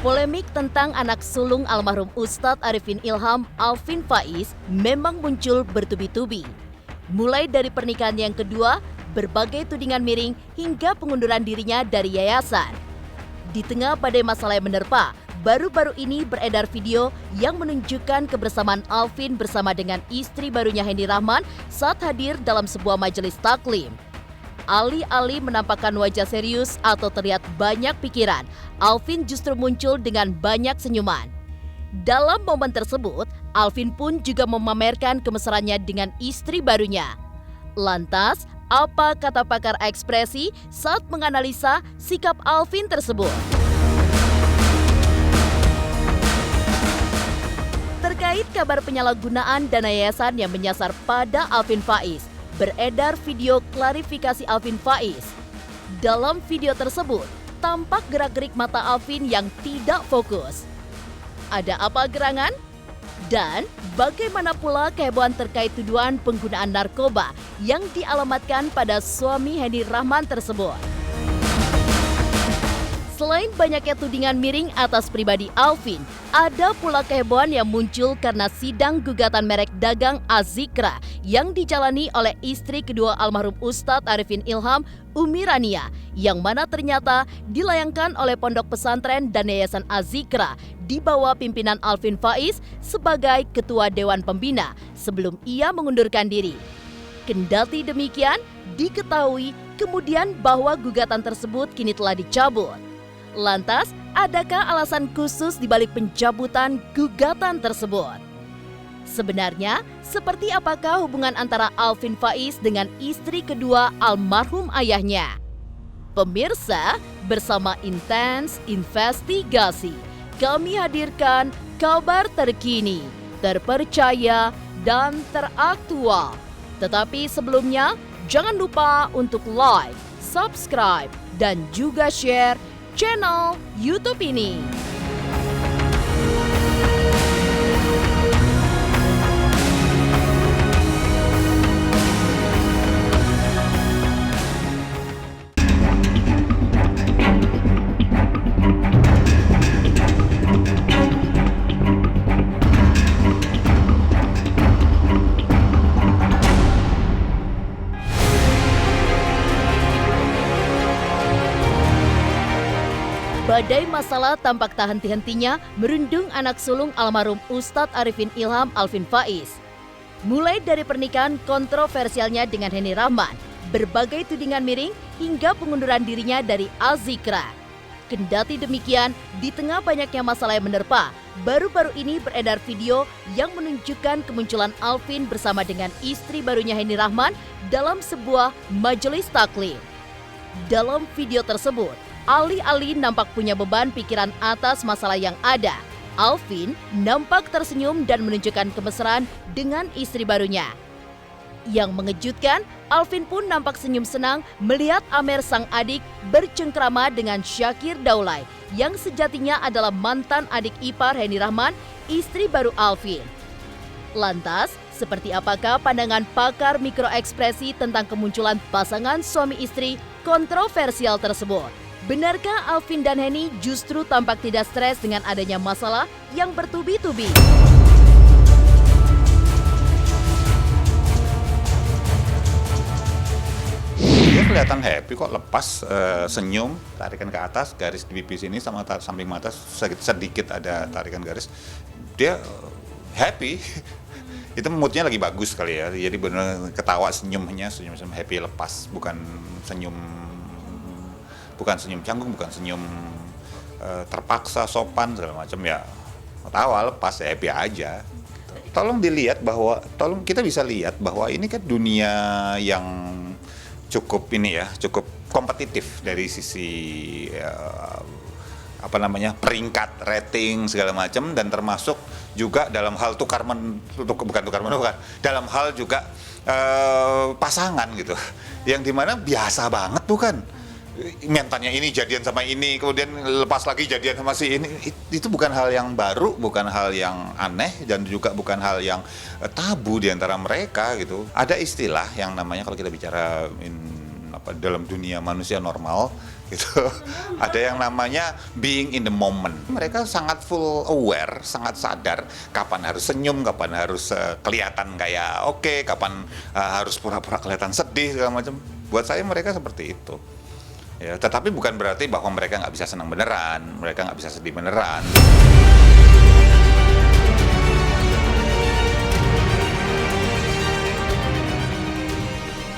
Polemik tentang anak sulung almarhum Ustadz Arifin Ilham, Alvin Faiz, memang muncul bertubi-tubi. Mulai dari pernikahan yang kedua, berbagai tudingan miring hingga pengunduran dirinya dari yayasan. Di tengah badai masalah yang menerpa, baru-baru ini beredar video yang menunjukkan kebersamaan Alvin bersama dengan istri barunya Henny Rahman saat hadir dalam sebuah majelis taklim. Alih-alih menampakkan wajah serius atau terlihat banyak pikiran, Alvin justru muncul dengan banyak senyuman. Dalam momen tersebut, Alvin pun juga memamerkan kemesraannya dengan istri barunya. Lantas, apa kata pakar ekspresi saat menganalisa sikap Alvin tersebut? Terkait kabar penyalahgunaan dana yayasan yang menyasar pada Alvin Faiz, beredar video klarifikasi Alvin Faiz. Dalam video tersebut, tampak gerak-gerik mata Alvin yang tidak fokus. Ada apa gerangan? Dan bagaimana pula kehebohan terkait tuduhan penggunaan narkoba yang dialamatkan pada suami Henny Rahman tersebut? Selain banyaknya tudingan miring atas pribadi Alvin, ada pula kehebohan yang muncul karena sidang gugatan merek dagang Azikra yang dijalani oleh istri kedua almarhum Ustadz Arifin Ilham, Umi Rania, yang mana ternyata dilayangkan oleh pondok pesantren dan yayasan Azikra di bawah pimpinan Alvin Faiz sebagai ketua Dewan Pembina sebelum ia mengundurkan diri. Kendati demikian, diketahui kemudian bahwa gugatan tersebut kini telah dicabut. Lantas, adakah alasan khusus di balik pencabutan gugatan tersebut? Sebenarnya, seperti apakah hubungan antara Alvin Faiz dengan istri kedua almarhum ayahnya? Pemirsa, bersama Intens Investigasi, kami hadirkan kabar terkini, terpercaya, dan teraktual. Tetapi sebelumnya, jangan lupa untuk like, subscribe, dan juga share channel YouTube ini. Badai masalah tampak tak henti-hentinya merundung anak sulung almarhum Ustadz Arifin Ilham, Alvin Faiz. Mulai dari pernikahan kontroversialnya dengan Henny Rahman, berbagai tudingan miring hingga pengunduran dirinya dari Azikra. Kendati demikian, di tengah banyaknya masalah yang menerpa, baru-baru ini beredar video yang menunjukkan kemunculan Alvin bersama dengan istri barunya Henny Rahman dalam sebuah majelis taklim. Dalam video tersebut, alih-alih nampak punya beban pikiran atas masalah yang ada, Alvin nampak tersenyum dan menunjukkan kemesraan dengan istri barunya. Yang mengejutkan, Alvin pun nampak senyum senang melihat Amer sang adik bercengkrama dengan Syakir Daulay yang sejatinya adalah mantan adik ipar Henny Rahman, istri baru Alvin. Lantas, seperti apakah pandangan pakar mikroekspresi tentang kemunculan pasangan suami istri kontroversial tersebut? Benarkah Alvin dan Henny justru tampak tidak stres dengan adanya masalah yang bertubi-tubi? Dia kelihatan happy kok, lepas, senyum, tarikan ke atas, garis di pipi sini sama samping mata sedikit ada tarikan garis. Dia happy. Itu moodnya lagi bagus kali ya. Jadi benar ketawa senyumnya, senyum happy lepas, bukan senyum canggung, bukan senyum terpaksa, sopan segala macam ya. Tawa lepas, happy aja. Tolong kita bisa lihat bahwa ini kan dunia yang cukup kompetitif dari sisi peringkat, rating segala macam, dan termasuk juga dalam hal dalam hal juga pasangan gitu. Yang dimana biasa banget bukan? Mantannya ini jadian sama ini, kemudian lepas lagi jadian sama si ini. Itu bukan hal yang baru, bukan hal yang aneh, dan juga bukan hal yang tabu di antara mereka gitu. Ada istilah yang namanya, kalau kita bicara dalam dunia manusia normal gitu. Ada yang namanya being in the moment. Mereka sangat full aware, sangat sadar kapan harus senyum, kapan harus kelihatan kayak oke, kapan harus pura-pura kelihatan sedih segala macam. Buat saya mereka seperti itu. Ya, tetapi bukan berarti bahwa mereka nggak bisa senang beneran, mereka nggak bisa sedih beneran.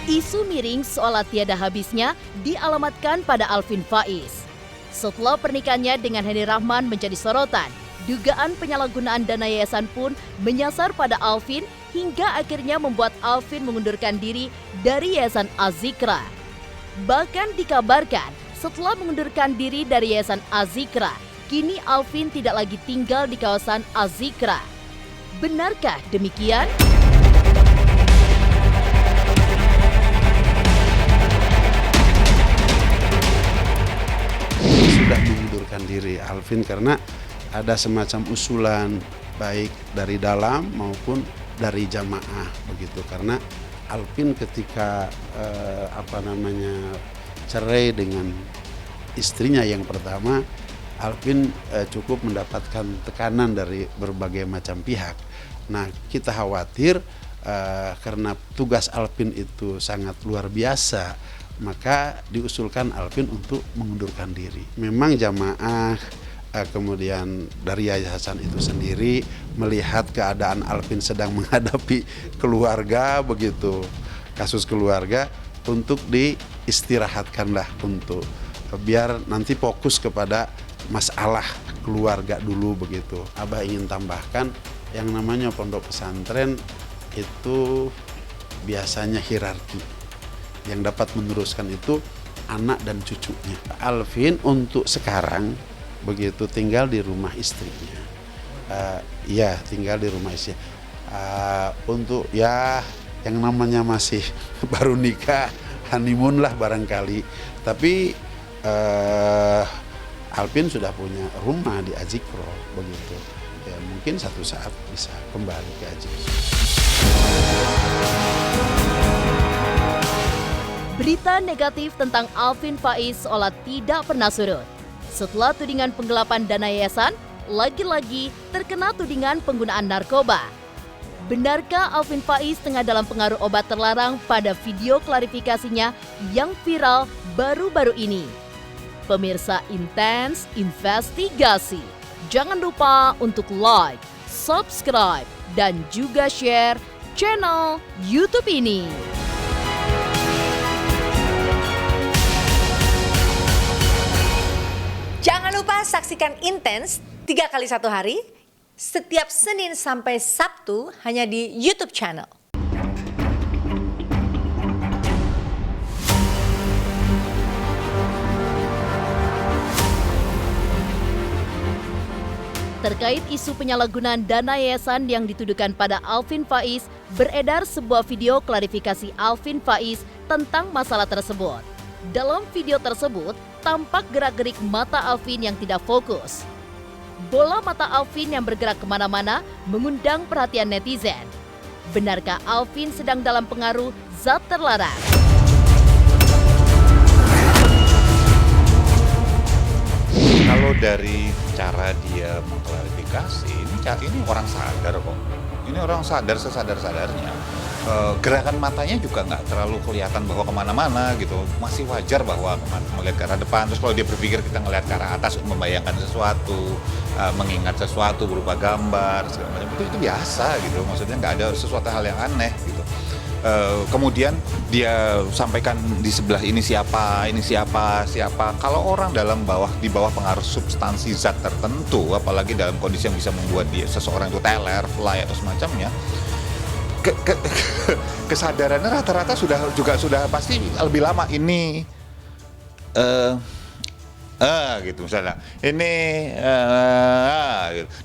Isu miring soal tiada habisnya dialamatkan pada Alvin Faiz. Setelah pernikahannya dengan Henny Rahman menjadi sorotan, dugaan penyalahgunaan dana yayasan pun menyasar pada Alvin hingga akhirnya membuat Alvin mengundurkan diri dari Yayasan Az-Zikra. Bahkan dikabarkan setelah mengundurkan diri dari Yayasan Az-Zikra, kini Alvin tidak lagi tinggal di kawasan Az-Zikra. Benarkah demikian? Sudah mengundurkan diri Alvin karena ada semacam usulan baik dari dalam maupun dari jamaah begitu, karena Alvin ketika cerai dengan istrinya yang pertama, Alvin cukup mendapatkan tekanan dari berbagai macam pihak. Nah, kita khawatir karena tugas Alvin itu sangat luar biasa, maka diusulkan Alvin untuk mengundurkan diri. Memang jamaah kemudian dari yayasan itu sendiri melihat keadaan Alvin sedang menghadapi keluarga begitu, kasus keluarga, untuk diistirahatkanlah untuk biar nanti fokus kepada masalah keluarga dulu begitu. Abah ingin tambahkan yang namanya pondok pesantren itu biasanya hierarki. Yang dapat meneruskan itu anak dan cucunya. Alvin untuk sekarang begitu tinggal di rumah istrinya. Tinggal di rumah istrinya. Untuk yang namanya masih baru nikah, honeymoon lah barangkali. Tapi Alvin sudah punya rumah di Az-Zikra begitu. Ya, mungkin satu saat bisa kembali ke Az-Zikra. Berita negatif tentang Alvin Faiz seolah tidak pernah surut. Setelah tudingan penggelapan dana yayasan, lagi-lagi terkena tudingan penggunaan narkoba. Benarkah Alvin Faiz tengah dalam pengaruh obat terlarang pada video klarifikasinya yang viral baru-baru ini? Pemirsa Intens Investigasi, jangan lupa untuk like, subscribe, dan juga share channel YouTube ini. Jangan lupa saksikan Intens 3 kali 1 hari, setiap Senin sampai Sabtu hanya di YouTube channel. Terkait isu penyalahgunaan dana yayasan yang dituduhkan pada Alvin Faiz, beredar sebuah video klarifikasi Alvin Faiz tentang masalah tersebut. Dalam video tersebut, tampak gerak-gerik mata Alvin yang tidak fokus. Bola mata Alvin yang bergerak kemana-mana mengundang perhatian netizen. Benarkah Alvin sedang dalam pengaruh zat terlarang? Kalau dari cara dia mengklarifikasi, ini orang sadar kok. Ini orang sadar sesadar-sadarnya. Gerakan matanya juga nggak terlalu kelihatan bahwa kemana-mana gitu. Masih wajar bahwa melihat ke arah depan. Terus kalau dia berpikir kita ngelihat ke arah atas untuk membayangkan sesuatu, mengingat sesuatu berupa gambar, segala macam, itu biasa gitu. Maksudnya nggak ada sesuatu hal yang aneh gitu. Kemudian dia sampaikan di sebelah ini siapa. Kalau orang di bawah pengaruh substansi zat tertentu, apalagi dalam kondisi yang bisa membuat seseorang itu teler, fly atau semacamnya, kesadarannya rata-rata sudah pasti lebih lama ini gitu misalnya gitu.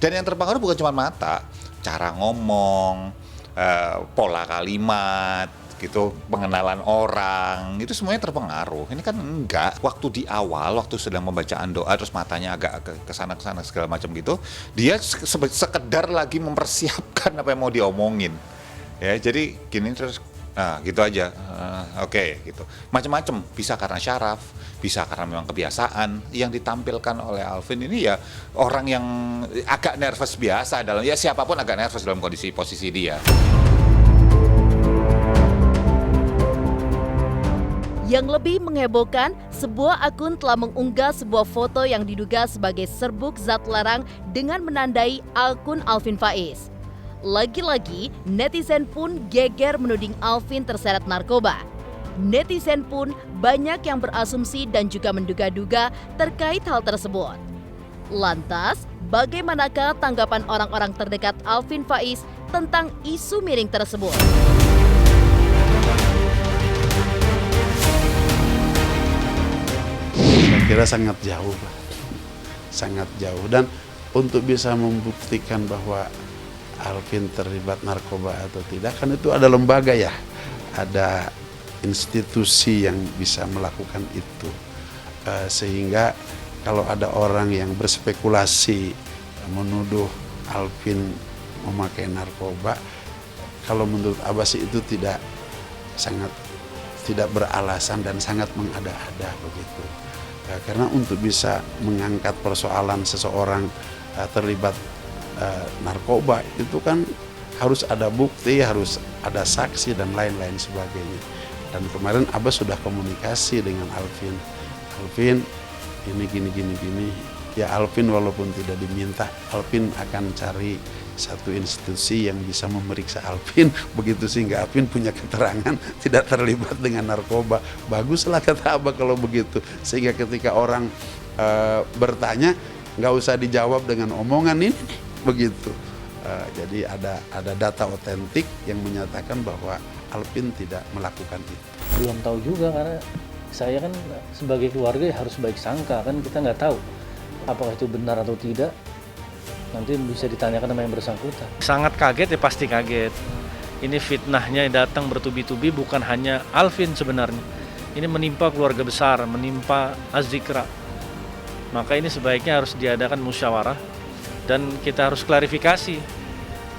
Dan yang terpengaruh bukan cuma mata, cara ngomong, pola kalimat gitu, pengenalan orang, itu semuanya terpengaruh. Ini kan enggak, waktu di awal, waktu sedang membacaan doa terus matanya agak kesana-kesana segala macam gitu, dia sekedar lagi mempersiapkan apa yang mau diomongin. Ya, jadi gini terus Nah, gitu aja. Oke, gitu. Macam-macam. Bisa karena syaraf, bisa karena memang kebiasaan. Yang ditampilkan oleh Alvin ini ya orang yang agak nervous biasa dalam, ya siapapun agak nervous dalam kondisi posisi dia. Yang lebih menghebohkan, sebuah akun telah mengunggah sebuah foto yang diduga sebagai serbuk zat larang dengan menandai akun Alvin Faiz. Lagi-lagi, netizen pun geger menuding Alvin terseret narkoba. Netizen pun banyak yang berasumsi dan juga menduga-duga terkait hal tersebut. Lantas, bagaimanakah tanggapan orang-orang terdekat Alvin Faiz tentang isu miring tersebut? Saya kira sangat jauh, Pak. Sangat jauh. Dan untuk bisa membuktikan bahwa Alvin terlibat narkoba atau tidak, kan itu ada lembaga ya, ada institusi yang bisa melakukan itu. Sehingga kalau ada orang yang berspekulasi menuduh Alvin memakai narkoba, kalau menurut Abbas itu sangat tidak beralasan dan sangat mengada-ada begitu. Karena untuk bisa mengangkat persoalan seseorang terlibat narkoba itu kan harus ada bukti, harus ada saksi dan lain-lain sebagainya. Dan kemarin Abbas sudah komunikasi dengan Alvin. Alvin, ini gini. Ya Alvin walaupun tidak diminta, Alvin akan cari satu institusi yang bisa memeriksa Alvin begitu sehingga Alvin punya keterangan tidak terlibat dengan narkoba. Baguslah kata Abah kalau begitu, sehingga ketika orang bertanya nggak usah dijawab dengan omongan ini begitu. Jadi ada data otentik yang menyatakan bahwa Alvin tidak melakukan itu. Belum tahu juga karena saya kan sebagai keluarga ya harus baik sangka, kan kita nggak tahu apakah itu benar atau tidak. Nanti bisa ditanyakan sama yang bersangkutan. Sangat kaget ya, pasti kaget. Ini fitnahnya datang bertubi-tubi, bukan hanya Alvin sebenarnya. Ini menimpa keluarga besar, menimpa Az-Zikra. Maka ini sebaiknya harus diadakan musyawarah dan kita harus klarifikasi.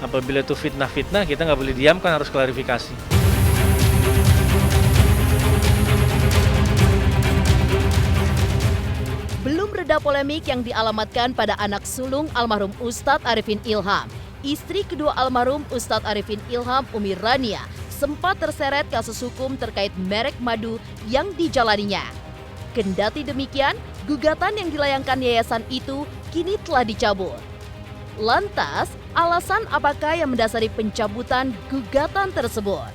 Apabila itu fitnah-fitnah, kita nggak boleh diamkan, harus klarifikasi. Belum reda polemik yang dialamatkan pada anak sulung almarhum Ustadz Arifin Ilham. Istri kedua almarhum Ustadz Arifin Ilham, Umi Rania, sempat terseret kasus hukum terkait merek madu yang dijalaninya. Kendati demikian, gugatan yang dilayangkan yayasan itu kini telah dicabut. Lantas, alasan apakah yang mendasari pencabutan gugatan tersebut?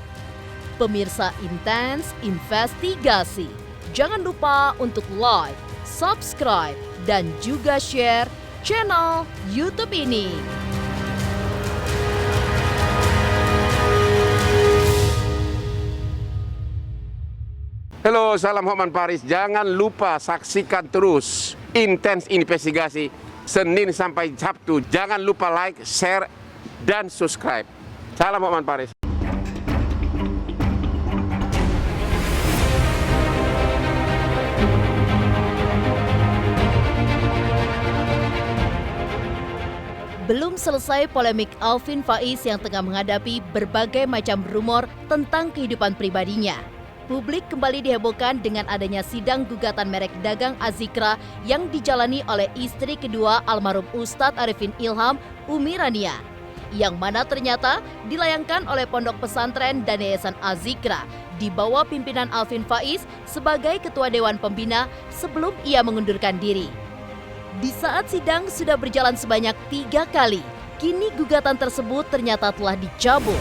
Pemirsa Intens Investigasi, jangan lupa untuk like, subscribe, dan juga share channel YouTube ini. Halo, salam Hotman Paris. Jangan lupa saksikan terus Intens Investigasi Senin sampai Sabtu. Jangan lupa like, share, dan subscribe. Salam Hotman Paris. Belum selesai polemik Alvin Faiz yang tengah menghadapi berbagai macam rumor tentang kehidupan pribadinya. Publik kembali dihebohkan dengan adanya sidang gugatan merek dagang Az-Zikra yang dijalani oleh istri kedua almarhum Ustadz Arifin Ilham, Umi Rania, yang mana ternyata dilayangkan oleh Pondok Pesantren dan Yayasan Az-Zikra di bawah pimpinan Alvin Faiz sebagai Ketua Dewan Pembina sebelum ia mengundurkan diri. Di saat sidang sudah berjalan sebanyak 3 kali, kini gugatan tersebut ternyata telah dicabut.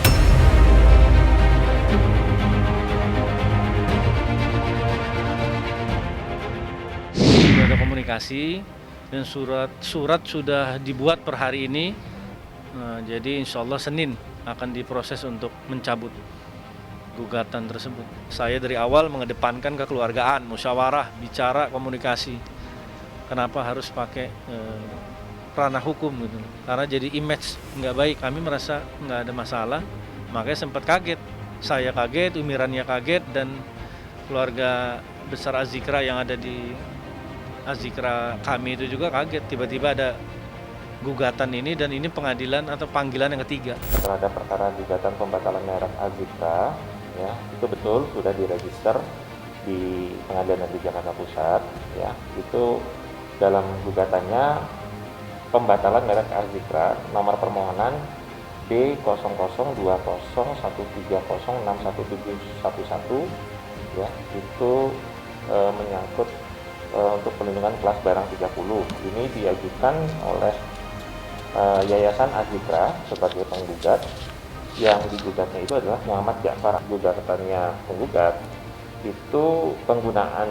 Sudah ada komunikasi dan surat sudah dibuat per hari ini. Jadi insya Allah Senin akan diproses untuk mencabut gugatan tersebut. Saya dari awal mengedepankan kekeluargaan, musyawarah, bicara, komunikasi. Kenapa harus pakai ranah hukum gitu? Karena jadi image nggak baik. Kami merasa nggak ada masalah, makanya sempat kaget. Saya kaget, Umi Rania kaget, dan keluarga besar Az-Zikra yang ada di Az-Zikra kami itu juga kaget. Tiba-tiba ada gugatan ini, dan ini pengadilan atau panggilan yang ketiga. Terhadap perkara gugatan pembatalan merek Az-Zikra ya itu betul sudah diregister di Pengadilan Negeri Jakarta Pusat, ya itu dalam gugatannya pembatalan merek Azikra nomor permohonan B002013061711 ya itu menyangkut untuk perlindungan kelas barang 30. Ini diajukan oleh Yayasan Azikra sebagai penggugat. Yang digugatnya itu adalah Muhammad Ja'far. Gugatannya penggugat itu penggunaan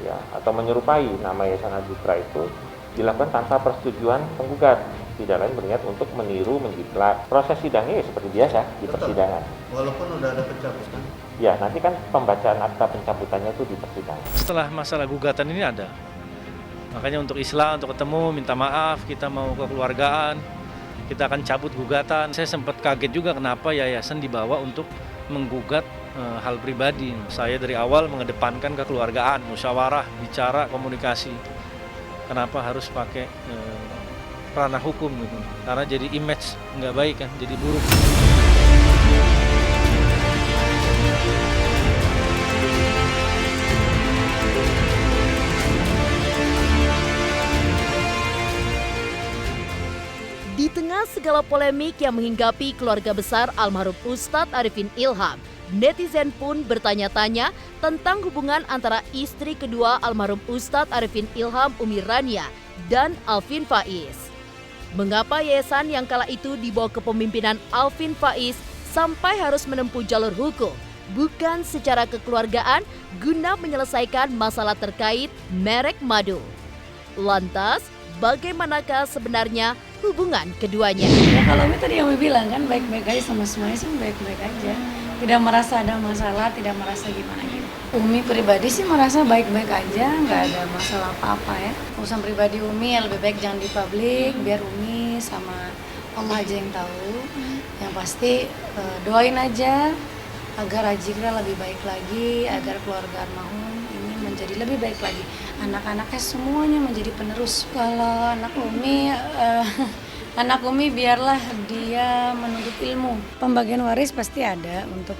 ya atau menyerupai nama Yayasan Azikra itu dilakukan tanpa persetujuan penggugat, tidak lain berniat untuk meniru, menjiplak. Proses sidangnya ya seperti biasa di persidangan. Walaupun udah ada pencabutan. Ya, nanti kan pembacaan akta pencabutannya itu di persidangan. Setelah masalah gugatan ini ada, makanya untuk Islah, untuk ketemu, minta maaf, kita mau kekeluargaan, kita akan cabut gugatan. Saya sempat kaget juga kenapa yayasan dibawa untuk menggugat hal pribadi. Saya dari awal mengedepankan kekeluargaan, musyawarah, bicara, komunikasi. Kenapa harus pakai ranah hukum gitu? Karena jadi image nggak baik kan, jadi buruk. Di tengah segala polemik yang menghinggapi keluarga besar almarhum Ustadz Arifin Ilham, netizen pun bertanya-tanya tentang hubungan antara istri kedua almarhum Ustadz Arifin Ilham, Umi Rania, dan Alvin Faiz. Mengapa yayasan yang kala itu di bawah kepemimpinan Alvin Faiz sampai harus menempuh jalur hukum, bukan secara kekeluargaan guna menyelesaikan masalah terkait merek madu? Lantas, bagaimanakah sebenarnya hubungan keduanya? Ya kalau Umi tadi yang Umi bilang kan baik-baik aja sama semuanya sih baik-baik aja. Tidak merasa ada masalah, tidak merasa gimana gitu. Umi pribadi sih merasa baik-baik aja, nggak ada masalah apa-apa ya. Urusan pribadi Umi ya lebih baik jangan dipublik, biar Umi sama Allah aja yang tahu. Yang pasti doain aja agar Azikra lebih baik lagi, agar keluarga almarhum ini menjadi lebih baik lagi. Anak-anaknya semuanya menjadi penerus. Kalau anak Umi biarlah dia menuntut ilmu. Pembagian waris pasti ada untuk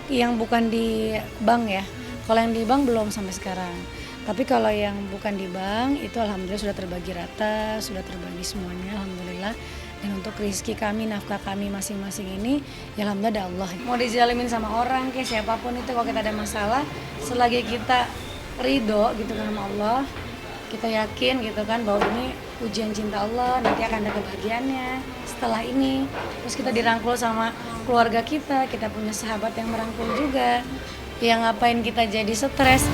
yang bukan di bank ya. Kalau yang di bank belum sampai sekarang. Tapi kalau yang bukan di bank itu alhamdulillah sudah terbagi rata, sudah terbagi semuanya alhamdulillah. Dan untuk rezeki kami, nafkah kami masing-masing ini, ya alhamdulillah ada Allah. Mau dijalimin sama orang, kayak siapapun itu kalau kita ada masalah, selagi kita ridho gitu kan sama Allah, kita yakin gitu kan bahwa ini ujian cinta Allah, nanti akan ada kebahagiaannya setelah ini. Terus kita dirangkul sama keluarga kita punya sahabat yang merangkul juga. Yang ngapain kita jadi stres.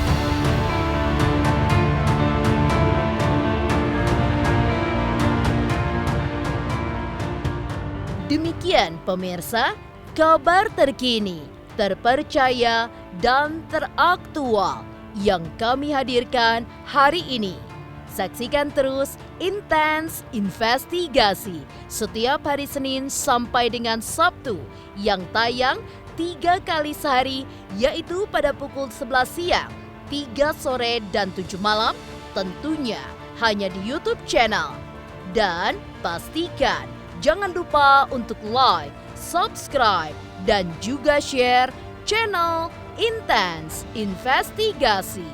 Demikian pemirsa, kabar terkini, terpercaya, dan teraktual yang kami hadirkan hari ini. Saksikan terus Intens Investigasi setiap hari Senin sampai dengan Sabtu yang tayang 3 kali sehari, yaitu pada pukul 11 siang, 3 sore, dan 7 malam, tentunya hanya di YouTube channel. Dan pastikan jangan lupa untuk like, subscribe, dan juga share channel Intens Investigasi.